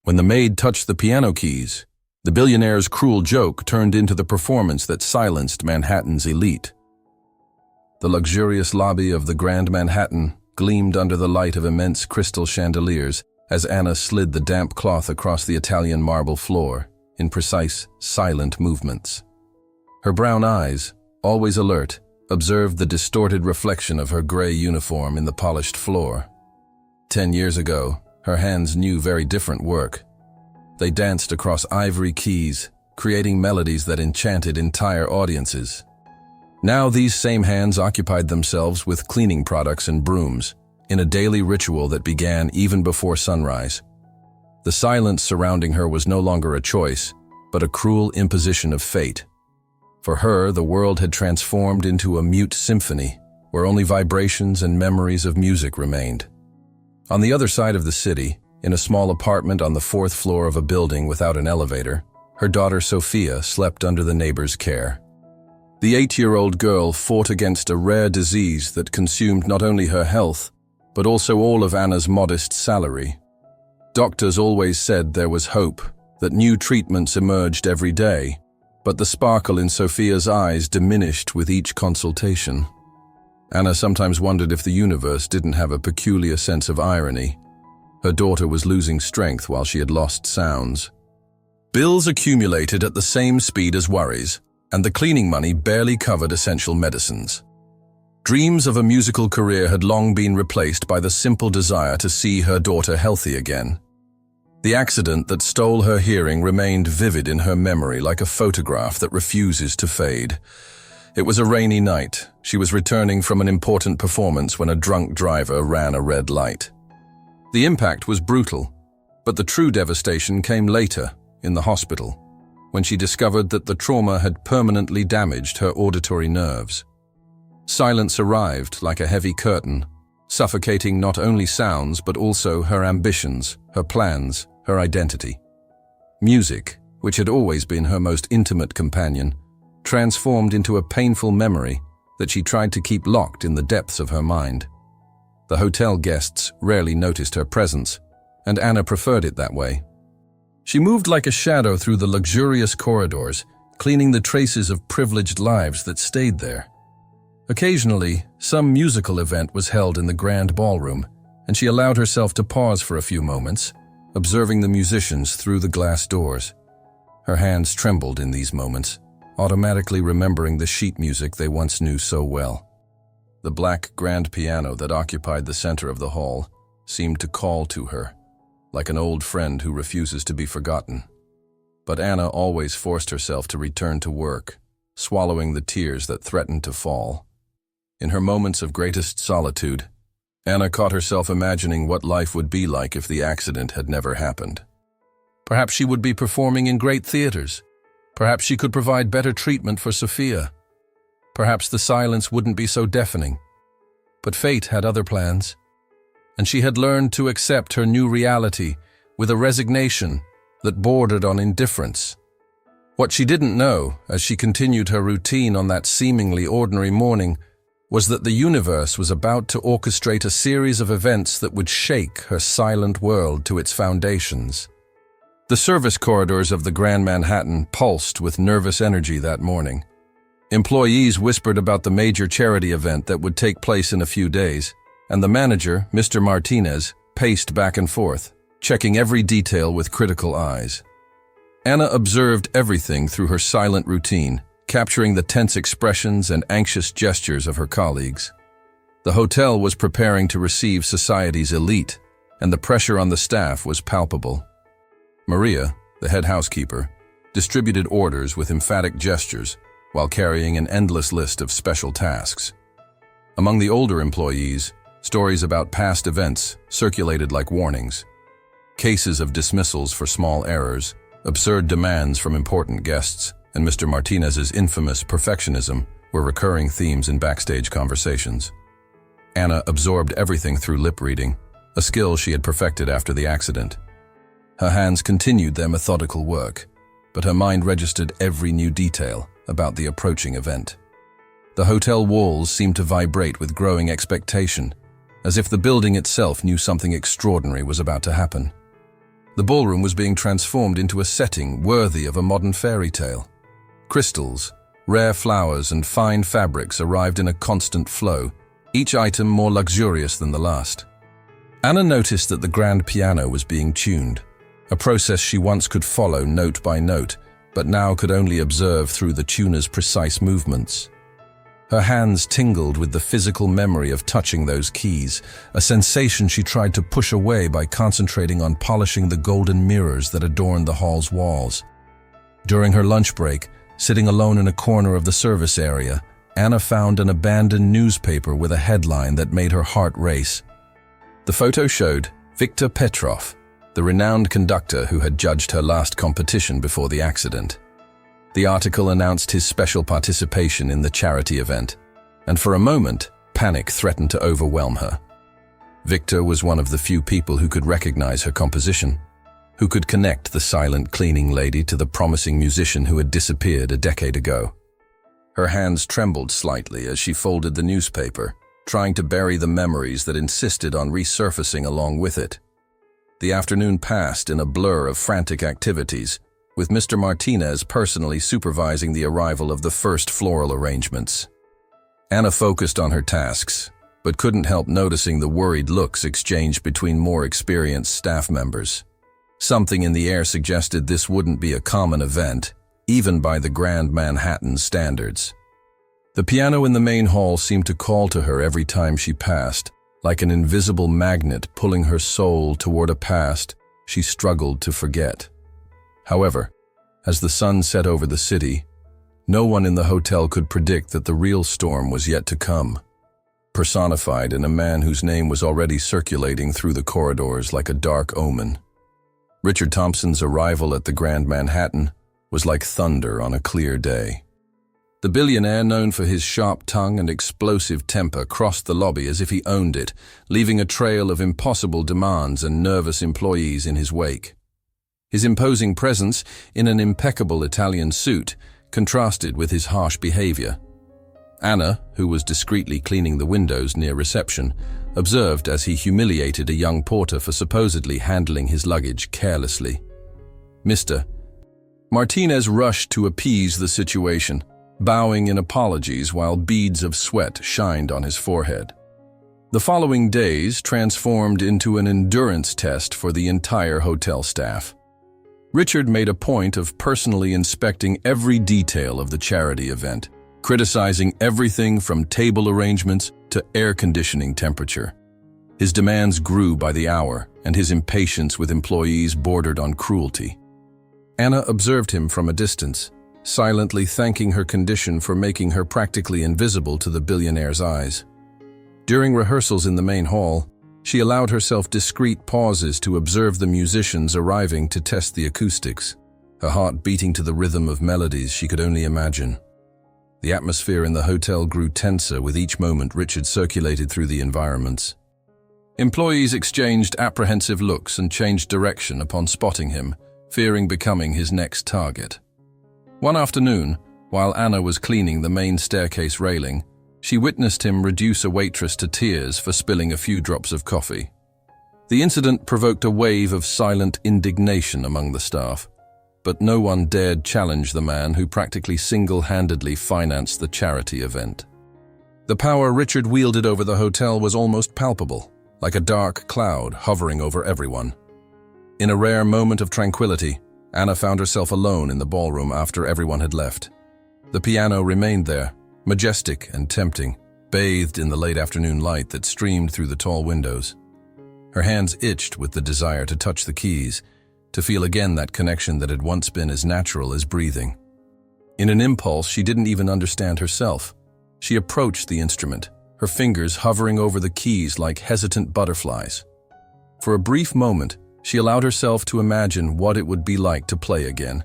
When the maid touched the piano keys, the billionaire's cruel joke turned into the performance that silenced Manhattan's elite. The luxurious lobby of the Grand Manhattan gleamed under the light of immense crystal chandeliers as Anna slid the damp cloth across the Italian marble floor in precise, silent movements. Her brown eyes, always alert, observed the distorted reflection of her gray uniform in the polished floor. 10 years ago, her hands knew very different work. They danced across ivory keys, creating melodies that enchanted entire audiences. Now these same hands occupied themselves with cleaning products and brooms, in a daily ritual that began even before sunrise. The silence surrounding her was no longer a choice, but a cruel imposition of fate. For her, the world had transformed into a mute symphony, where only vibrations and memories of music remained. On the other side of the city, in a small apartment on the 4th floor of a building without an elevator, her daughter Sophia slept under the neighbor's care. The 8-year-old girl fought against a rare disease that consumed not only her health, but also all of Anna's modest salary. Doctors always said there was hope, that new treatments emerged every day, but the sparkle in Sophia's eyes diminished with each consultation. Anna sometimes wondered if the universe didn't have a peculiar sense of irony. Her daughter was losing strength while she had lost sounds. Bills accumulated at the same speed as worries, and the cleaning money barely covered essential medicines. Dreams of a musical career had long been replaced by the simple desire to see her daughter healthy again. The accident that stole her hearing remained vivid in her memory like a photograph that refuses to fade. It was a rainy night. She was returning from an important performance when a drunk driver ran a red light. The impact was brutal, but the true devastation came later, in the hospital, when she discovered that the trauma had permanently damaged her auditory nerves. Silence arrived like a heavy curtain, suffocating not only sounds but also her ambitions, her plans, her identity. Music, which had always been her most intimate companion, transformed into a painful memory that she tried to keep locked in the depths of her mind. The hotel guests rarely noticed her presence, and Anna preferred it that way. She moved like a shadow through the luxurious corridors, cleaning the traces of privileged lives that stayed there. Occasionally, some musical event was held in the grand ballroom, and she allowed herself to pause for a few moments, observing the musicians through the glass doors. Her hands trembled in these moments, automatically remembering the sheet music they once knew so well. The black grand piano that occupied the center of the hall seemed to call to her, like an old friend who refuses to be forgotten. But Anna always forced herself to return to work, swallowing the tears that threatened to fall. In her moments of greatest solitude, Anna caught herself imagining what life would be like if the accident had never happened. Perhaps she would be performing in great theaters. Perhaps she could provide better treatment for Sophia. Perhaps the silence wouldn't be so deafening. But fate had other plans, and she had learned to accept her new reality with a resignation that bordered on indifference. What she didn't know, as she continued her routine on that seemingly ordinary morning, was that the universe was about to orchestrate a series of events that would shake her silent world to its foundations. The service corridors of the Grand Manhattan pulsed with nervous energy that morning. Employees whispered about the major charity event that would take place in a few days, and the manager, Mr. Martinez, paced back and forth, checking every detail with critical eyes. Anna observed everything through her silent routine, capturing the tense expressions and anxious gestures of her colleagues. The hotel was preparing to receive society's elite, and the pressure on the staff was palpable. Maria, the head housekeeper, distributed orders with emphatic gestures while carrying an endless list of special tasks. Among the older employees, stories about past events circulated like warnings. Cases of dismissals for small errors, absurd demands from important guests, and Mr. Martinez's infamous perfectionism were recurring themes in backstage conversations. Anna absorbed everything through lip reading, a skill she had perfected after the accident. Her hands continued their methodical work, but her mind registered every new detail about the approaching event. The hotel walls seemed to vibrate with growing expectation, as if the building itself knew something extraordinary was about to happen. The ballroom was being transformed into a setting worthy of a modern fairy tale. Crystals, rare flowers, and fine fabrics arrived in a constant flow, each item more luxurious than the last. Anna noticed that the grand piano was being tuned, a process she once could follow note by note, but now could only observe through the tuner's precise movements. Her hands tingled with the physical memory of touching those keys, a sensation she tried to push away by concentrating on polishing the golden mirrors that adorned the hall's walls. During her lunch break, sitting alone in a corner of the service area, Anna found an abandoned newspaper with a headline that made her heart race. The photo showed Viktor Petrov, the renowned conductor who had judged her last competition before the accident. The article announced his special participation in the charity event, and for a moment, panic threatened to overwhelm her. Viktor was one of the few people who could recognize her composition, who could connect the silent cleaning lady to the promising musician who had disappeared a decade ago. Her hands trembled slightly as she folded the newspaper, trying to bury the memories that insisted on resurfacing along with it. The afternoon passed in a blur of frantic activities, with Mr. Martinez personally supervising the arrival of the first floral arrangements. Anna focused on her tasks, but couldn't help noticing the worried looks exchanged between more experienced staff members. Something in the air suggested this wouldn't be a common event, even by the Grand Manhattan standards. The piano in the main hall seemed to call to her every time she passed, like an invisible magnet pulling her soul toward a past she struggled to forget. However, as the sun set over the city, no one in the hotel could predict that the real storm was yet to come, personified in a man whose name was already circulating through the corridors like a dark omen. Richard Thompson's arrival at the Grand Manhattan was like thunder on a clear day. The billionaire, known for his sharp tongue and explosive temper, crossed the lobby as if he owned it, leaving a trail of impossible demands and nervous employees in his wake. His imposing presence, in an impeccable Italian suit, contrasted with his harsh behavior. Anna, who was discreetly cleaning the windows near reception, observed as he humiliated a young porter for supposedly handling his luggage carelessly. Mr. Martinez rushed to appease the situation, bowing in apologies while beads of sweat shined on his forehead. The following days transformed into an endurance test for the entire hotel staff. Richard made a point of personally inspecting every detail of the charity event, criticizing everything from table arrangements to air conditioning temperature. His demands grew by the hour, and his impatience with employees bordered on cruelty. Anna observed him from a distance, silently thanking her condition for making her practically invisible to the billionaire's eyes. During rehearsals in the main hall, she allowed herself discreet pauses to observe the musicians arriving to test the acoustics, her heart beating to the rhythm of melodies she could only imagine. The atmosphere in the hotel grew tenser with each moment Richard circulated through the environments. Employees exchanged apprehensive looks and changed direction upon spotting him, fearing becoming his next target. One afternoon, while Anna was cleaning the main staircase railing, she witnessed him reduce a waitress to tears for spilling a few drops of coffee. The incident provoked a wave of silent indignation among the staff, but no one dared challenge the man who practically single-handedly financed the charity event. The power Richard wielded over the hotel was almost palpable, like a dark cloud hovering over everyone. In a rare moment of tranquility, Anna found herself alone in the ballroom after everyone had left. The piano remained there, majestic and tempting, bathed in the late afternoon light that streamed through the tall windows. Her hands itched with the desire to touch the keys, to feel again that connection that had once been as natural as breathing. In an impulse she didn't even understand herself, she approached the instrument, her fingers hovering over the keys like hesitant butterflies. For a brief moment, she allowed herself to imagine what it would be like to play again,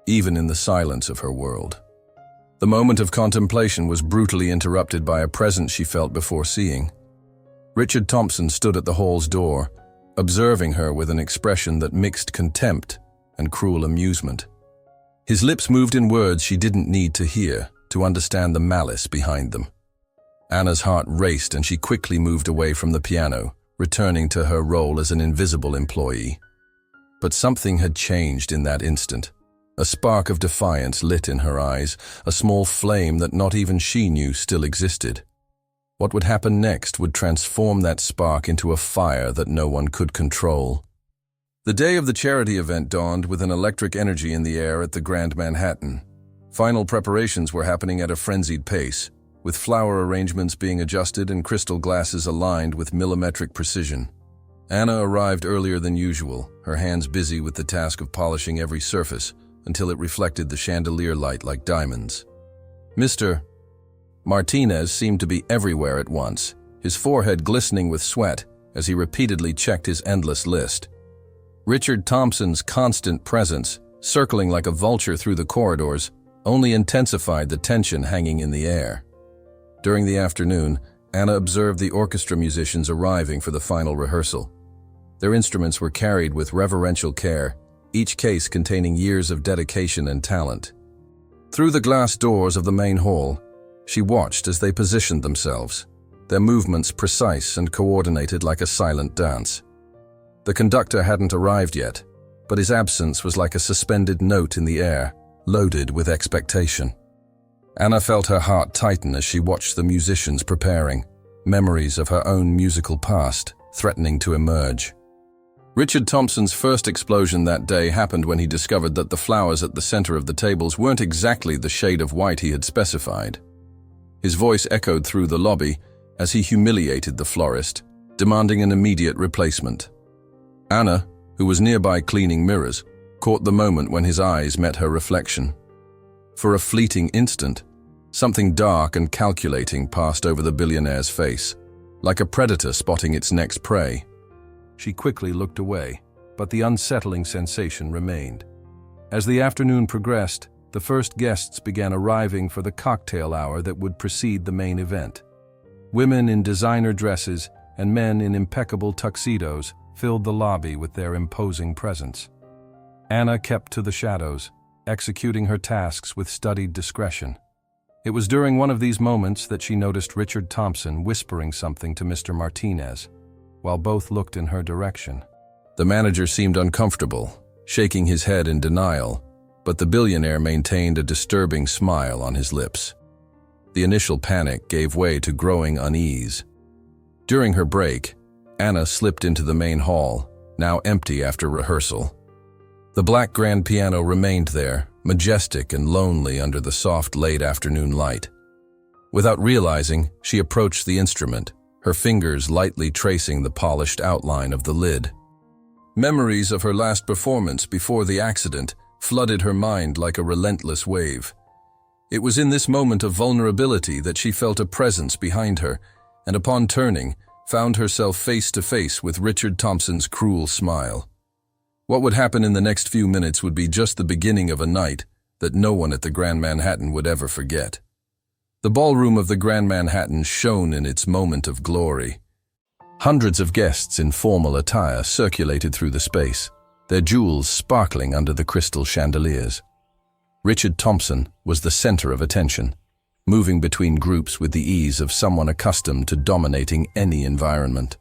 even in the silence of her world. The moment of contemplation was brutally interrupted by a presence she felt before seeing. Richard Thompson stood at the hall's door, observing her with an expression that mixed contempt and cruel amusement. His lips moved in words she didn't need to hear to understand the malice behind them. Anna's heart raced and she quickly moved away from the piano, returning to her role as an invisible employee. But something had changed in that instant. A spark of defiance lit in her eyes, a small flame that not even she knew still existed. What would happen next would transform that spark into a fire that no one could control. The day of the charity event dawned with an electric energy in the air at the Grand Manhattan. Final preparations were happening at a frenzied pace, with flower arrangements being adjusted and crystal glasses aligned with millimetric precision. Anna arrived earlier than usual, her hands busy with the task of polishing every surface until it reflected the chandelier light like diamonds. Mr. Martinez seemed to be everywhere at once, his forehead glistening with sweat as he repeatedly checked his endless list. Richard Thompson's constant presence, circling like a vulture through the corridors, only intensified the tension hanging in the air. During the afternoon, Anna observed the orchestra musicians arriving for the final rehearsal. Their instruments were carried with reverential care, each case containing years of dedication and talent. Through the glass doors of the main hall, she watched as they positioned themselves, their movements precise and coordinated like a silent dance. The conductor hadn't arrived yet, but his absence was like a suspended note in the air, loaded with expectation. Anna felt her heart tighten as she watched the musicians preparing, memories of her own musical past threatening to emerge. Richard Thompson's first explosion that day happened when he discovered that the flowers at the center of the tables weren't exactly the shade of white he had specified. His voice echoed through the lobby as he humiliated the florist, demanding an immediate replacement. Anna, who was nearby cleaning mirrors, caught the moment when his eyes met her reflection. For a fleeting instant, something dark and calculating passed over the billionaire's face, like a predator spotting its next prey. She quickly looked away, but the unsettling sensation remained. As the afternoon progressed, the first guests began arriving for the cocktail hour that would precede the main event. Women in designer dresses and men in impeccable tuxedos filled the lobby with their imposing presence. Anna kept to the shadows, executing her tasks with studied discretion. It was during one of these moments that she noticed Richard Thompson whispering something to Mr. Martinez, while both looked in her direction. The manager seemed uncomfortable, shaking his head in denial, but the billionaire maintained a disturbing smile on his lips. The initial panic gave way to growing unease. During her break, Anna slipped into the main hall, now empty after rehearsal. The black grand piano remained there, majestic and lonely under the soft late afternoon light. Without realizing, she approached the instrument, her fingers lightly tracing the polished outline of the lid. Memories of her last performance before the accident flooded her mind like a relentless wave. It was in this moment of vulnerability that she felt a presence behind her, and upon turning, found herself face to face with Richard Thompson's cruel smile. What would happen in the next few minutes would be just the beginning of a night that no one at the Grand Manhattan would ever forget. The ballroom of the Grand Manhattan shone in its moment of glory. Hundreds of guests in formal attire circulated through the space, their jewels sparkling under the crystal chandeliers. Richard Thompson was the center of attention, moving between groups with the ease of someone accustomed to dominating any environment.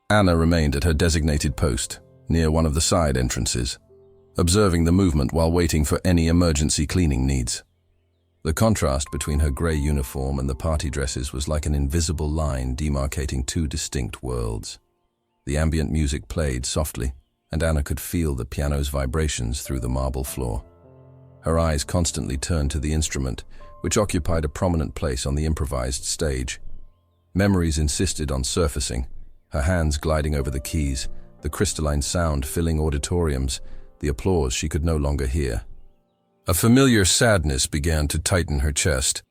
Anna remained at her designated post, near one of the side entrances, observing the movement while waiting for any emergency cleaning needs. The contrast between her gray uniform and the party dresses was like an invisible line demarcating two distinct worlds. The ambient music played softly, and Anna could feel the piano's vibrations through the marble floor. Her eyes constantly turned to the instrument, which occupied a prominent place on the improvised stage. Memories insisted on surfacing, her hands gliding over the keys, the crystalline sound filling auditoriums, the applause she could no longer hear. A familiar sadness began to tighten her chest,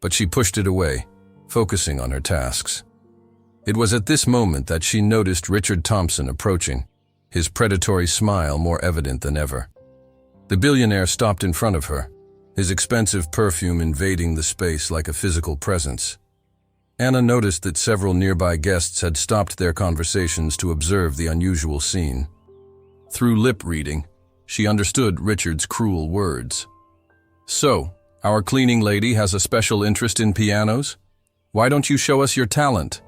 but she pushed it away, focusing on her tasks. It was at this moment that she noticed Richard Thompson approaching, his predatory smile more evident than ever. The billionaire stopped in front of her, his expensive perfume invading the space like a physical presence. Anna noticed that several nearby guests had stopped their conversations to observe the unusual scene. Through lip reading, she understood Richard's cruel words. "So, our cleaning lady has a special interest in pianos? Why don't you show us your talent?"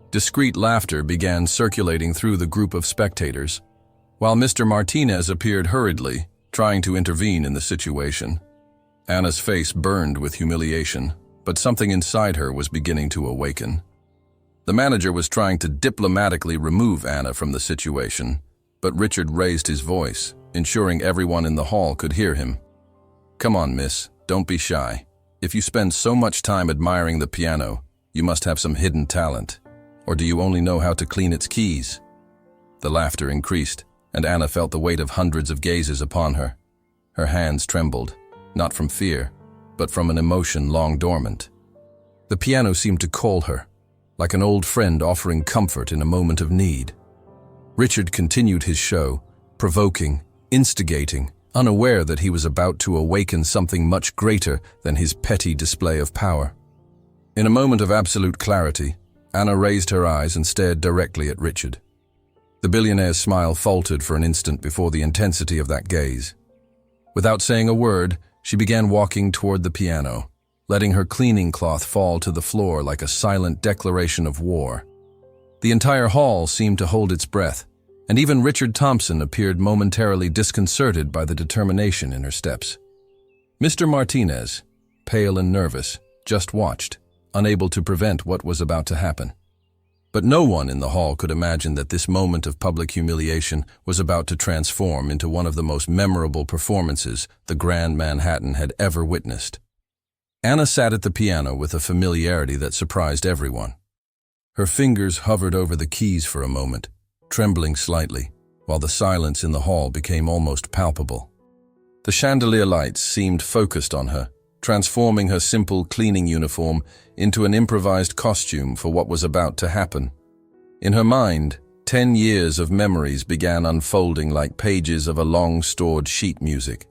Discreet laughter began circulating through the group of spectators. while Mr. Martinez appeared hurriedly, trying to intervene in the situation. Anna's face burned with humiliation, but something inside her was beginning to awaken. The manager was trying to diplomatically remove Anna from the situation, but Richard raised his voice, ensuring everyone in the hall could hear him. "Come on, miss, don't be shy. If you spend so much time admiring the piano, you must have some hidden talent. Or do you only know how to clean its keys?" The laughter increased, and Anna felt the weight of hundreds of gazes upon her. Her hands trembled, not from fear, but from an emotion long dormant. The piano seemed to call her, like an old friend offering comfort in a moment of need. Richard continued his show, provoking, instigating, unaware that he was about to awaken something much greater than his petty display of power. In a moment of absolute clarity, Anna raised her eyes and stared directly at Richard. The billionaire's smile faltered for an instant before the intensity of that gaze. Without saying a word, she began walking toward the piano, letting her cleaning cloth fall to the floor like a silent declaration of war. The entire hall seemed to hold its breath, and even Richard Thompson appeared momentarily disconcerted by the determination in her steps. Mr. Martinez, pale and nervous, just watched, unable to prevent what was about to happen. But no one in the hall could imagine that this moment of public humiliation was about to transform into one of the most memorable performances the Grand Manhattan had ever witnessed. Anna sat at the piano with a familiarity that surprised everyone. Her fingers hovered over the keys for a moment, trembling slightly, while the silence in the hall became almost palpable. The chandelier lights seemed focused on her, transforming her simple cleaning uniform into an improvised costume for what was about to happen. In her mind, 10 years of memories began unfolding like pages of a long-stored sheet music.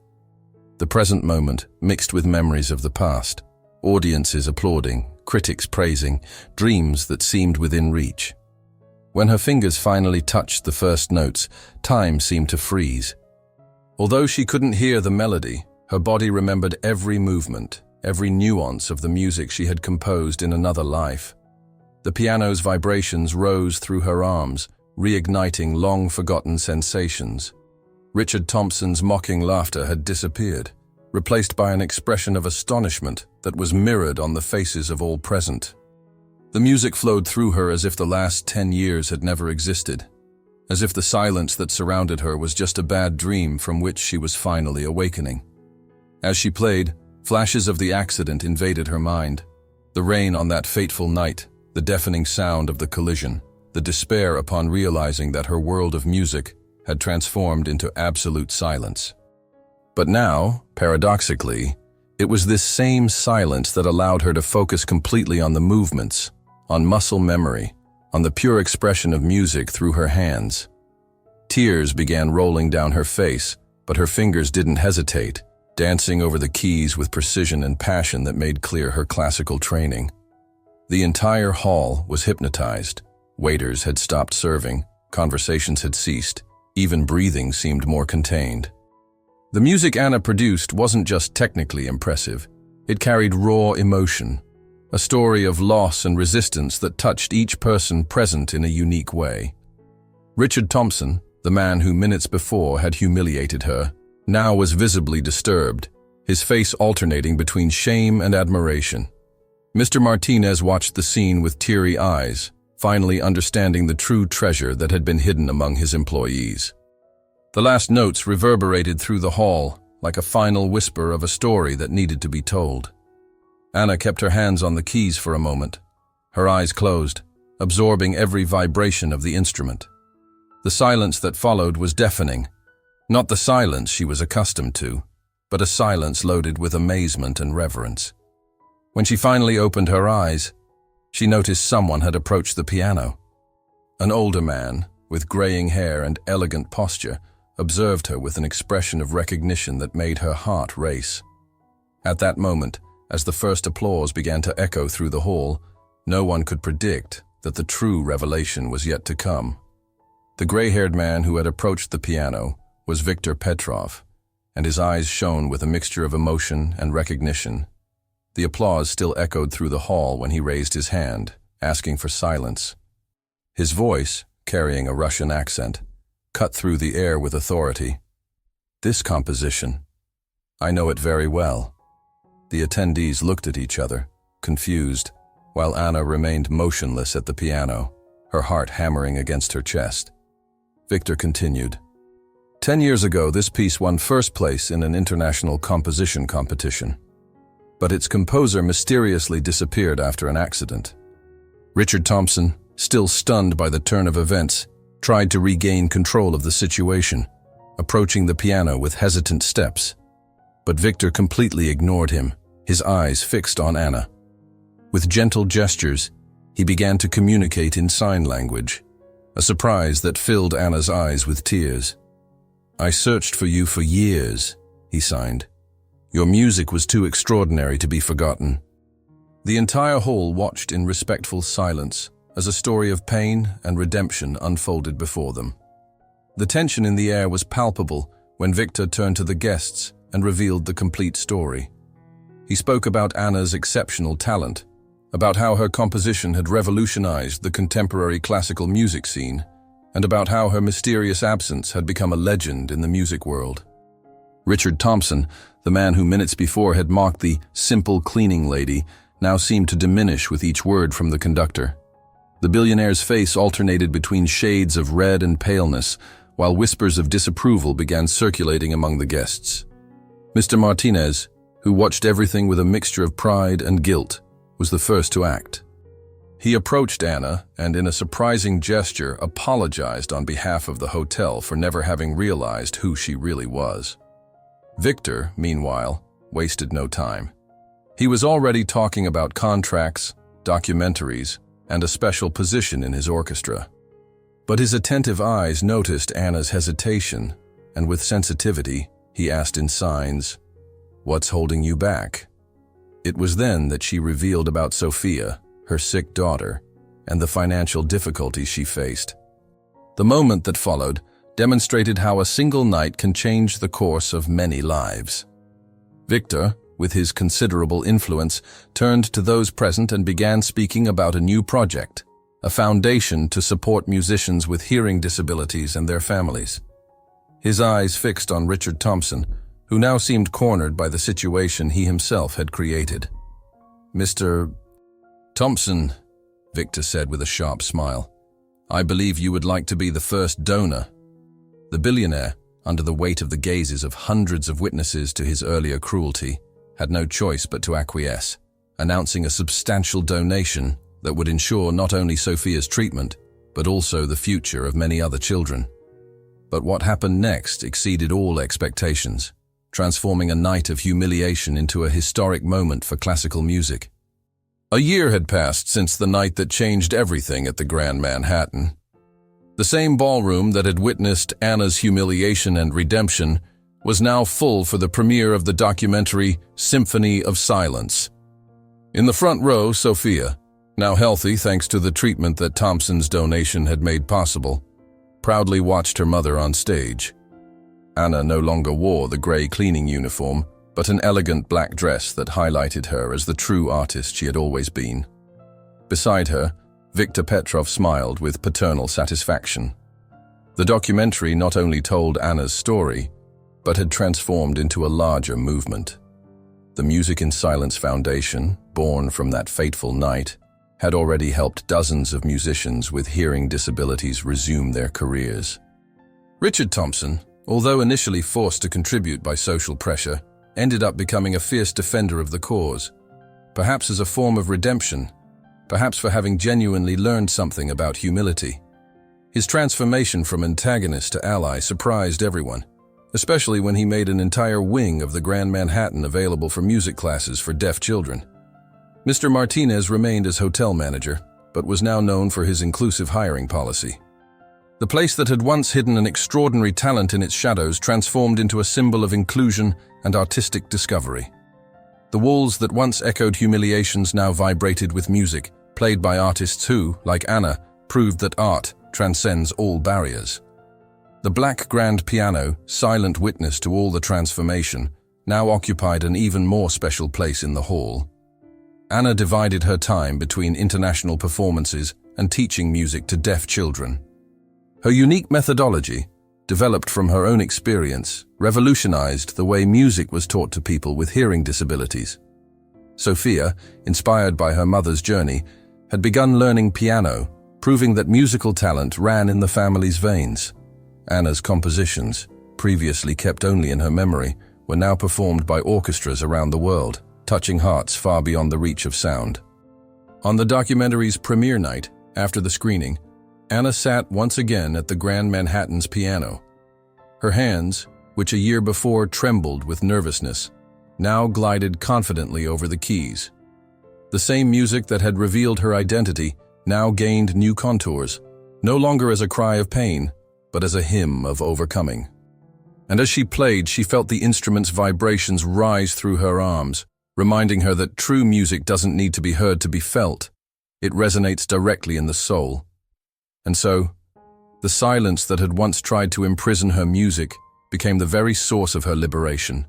The present moment mixed with memories of the past, audiences applauding, critics praising, dreams that seemed within reach. When her fingers finally touched the first notes, time seemed to freeze. Although she couldn't hear the melody, her body remembered every movement, every nuance of the music she had composed in another life. The piano's vibrations rose through her arms, reigniting long-forgotten sensations. Richard Thompson's mocking laughter had disappeared, replaced by an expression of astonishment that was mirrored on the faces of all present. The music flowed through her as if the last 10 years had never existed, as if the silence that surrounded her was just a bad dream from which she was finally awakening. As she played, flashes of the accident invaded her mind. The rain on that fateful night, the deafening sound of the collision, the despair upon realizing that her world of music had transformed into absolute silence. But now, paradoxically, it was this same silence that allowed her to focus completely on the movements, on muscle memory, on the pure expression of music through her hands. Tears began rolling down her face, but her fingers didn't hesitate, dancing over the keys with precision and passion that made clear her classical training. The entire hall was hypnotized. Waiters had stopped serving, conversations had ceased, even breathing seemed more contained. The music Anna produced wasn't just technically impressive, it carried raw emotion, a story of loss and resistance that touched each person present in a unique way. Richard Thompson, the man who minutes before had humiliated her, now was visibly disturbed, his face alternating between shame and admiration. Mr. Martinez watched the scene with teary eyes, finally understanding the true treasure that had been hidden among his employees. The last notes reverberated through the hall, like a final whisper of a story that needed to be told. Anna kept her hands on the keys for a moment, her eyes closed, absorbing every vibration of the instrument. The silence that followed was deafening, not the silence she was accustomed to, but a silence loaded with amazement and reverence. When she finally opened her eyes, she noticed someone had approached the piano. An older man, with graying hair and elegant posture, observed her with an expression of recognition that made her heart race. At that moment, as the first applause began to echo through the hall, no one could predict that the true revelation was yet to come. The gray-haired man who had approached the piano was Viktor Petrov, and his eyes shone with a mixture of emotion and recognition. The applause still echoed through the hall when he raised his hand, asking for silence. His voice, carrying a Russian accent, cut through the air with authority. "This composition. I know it very well." The attendees looked at each other, confused, while Anna remained motionless at the piano, her heart hammering against her chest. Victor continued. 10 years ago, this piece won first place in an international composition competition. But its composer mysteriously disappeared after an accident. Richard Thompson, still stunned by the turn of events, tried to regain control of the situation, approaching the piano with hesitant steps. But Victor completely ignored him, his eyes fixed on Anna. With gentle gestures, he began to communicate in sign language, a surprise that filled Anna's eyes with tears. "I searched for you for years," he signed. "Your music was too extraordinary to be forgotten." The entire hall watched in respectful silence as a story of pain and redemption unfolded before them. The tension in the air was palpable when Victor turned to the guests and revealed the complete story. He spoke about Anna's exceptional talent, about how her composition had revolutionized the contemporary classical music scene, and about how her mysterious absence had become a legend in the music world. Richard Thompson, the man who minutes before had mocked the simple cleaning lady, now seemed to diminish with each word from the conductor. The billionaire's face alternated between shades of red and paleness, while whispers of disapproval began circulating among the guests. Mr. Martinez, who watched everything with a mixture of pride and guilt, was the first to act. He approached Anna and, in a surprising gesture, apologized on behalf of the hotel for never having realized who she really was. Victor, meanwhile, wasted no time. He was already talking about contracts, documentaries, and a special position in his orchestra. But his attentive eyes noticed Anna's hesitation, and with sensitivity, he asked in signs, "What's holding you back?" It was then that she revealed about Sophia, her sick daughter, and the financial difficulties she faced. The moment that followed demonstrated how a single night can change the course of many lives. Victor, with his considerable influence, turned to those present and began speaking about a new project, a foundation to support musicians with hearing disabilities and their families. His eyes fixed on Richard Thompson, who now seemed cornered by the situation he himself had created. "Mr. Thompson," Victor said with a sharp smile, "I believe you would like to be the first donor." The billionaire, under the weight of the gazes of hundreds of witnesses to his earlier cruelty, had no choice but to acquiesce, announcing a substantial donation that would ensure not only Sophia's treatment, but also the future of many other children. But what happened next exceeded all expectations, transforming a night of humiliation into a historic moment for classical music. A year had passed since the night that changed everything at the Grand Manhattan. The same ballroom that had witnessed Anna's humiliation and redemption was now full for the premiere of the documentary Symphony of Silence. In the front row, Sophia, now healthy thanks to the treatment that Thompson's donation had made possible, proudly watched her mother on stage. Anna no longer wore the gray cleaning uniform, but an elegant black dress that highlighted her as the true artist she had always been. Beside her, Victor Petrov smiled with paternal satisfaction. The documentary not only told Anna's story, but had transformed into a larger movement. The Music in Silence Foundation, born from that fateful night, had already helped dozens of musicians with hearing disabilities resume their careers. Richard Thompson, although initially forced to contribute by social pressure, ended up becoming a fierce defender of the cause, perhaps as a form of redemption, perhaps for having genuinely learned something about humility. His transformation from antagonist to ally surprised everyone, especially when he made an entire wing of the Grand Manhattan available for music classes for deaf children. Mr. Martinez remained as hotel manager, but was now known for his inclusive hiring policy. The place that had once hidden an extraordinary talent in its shadows transformed into a symbol of inclusion and artistic discovery. The walls that once echoed humiliations now vibrated with music, played by artists who, like Anna, proved that art transcends all barriers. The black grand piano, silent witness to all the transformation, now occupied an even more special place in the hall. Anna divided her time between international performances and teaching music to deaf children. Her unique methodology, developed from her own experience, revolutionized the way music was taught to people with hearing disabilities. Sophia, inspired by her mother's journey, had begun learning piano, proving that musical talent ran in the family's veins. Anna's compositions, previously kept only in her memory, were now performed by orchestras around the world, touching hearts far beyond the reach of sound. On the documentary's premiere night, after the screening, Anna sat once again at the Grand Manhattan's piano. Her hands, which a year before trembled with nervousness, now glided confidently over the keys. The same music that had revealed her identity now gained new contours, no longer as a cry of pain, but as a hymn of overcoming. And as she played, she felt the instrument's vibrations rise through her arms, reminding her that true music doesn't need to be heard to be felt. It resonates directly in the soul. And so, the silence that had once tried to imprison her music became the very source of her liberation.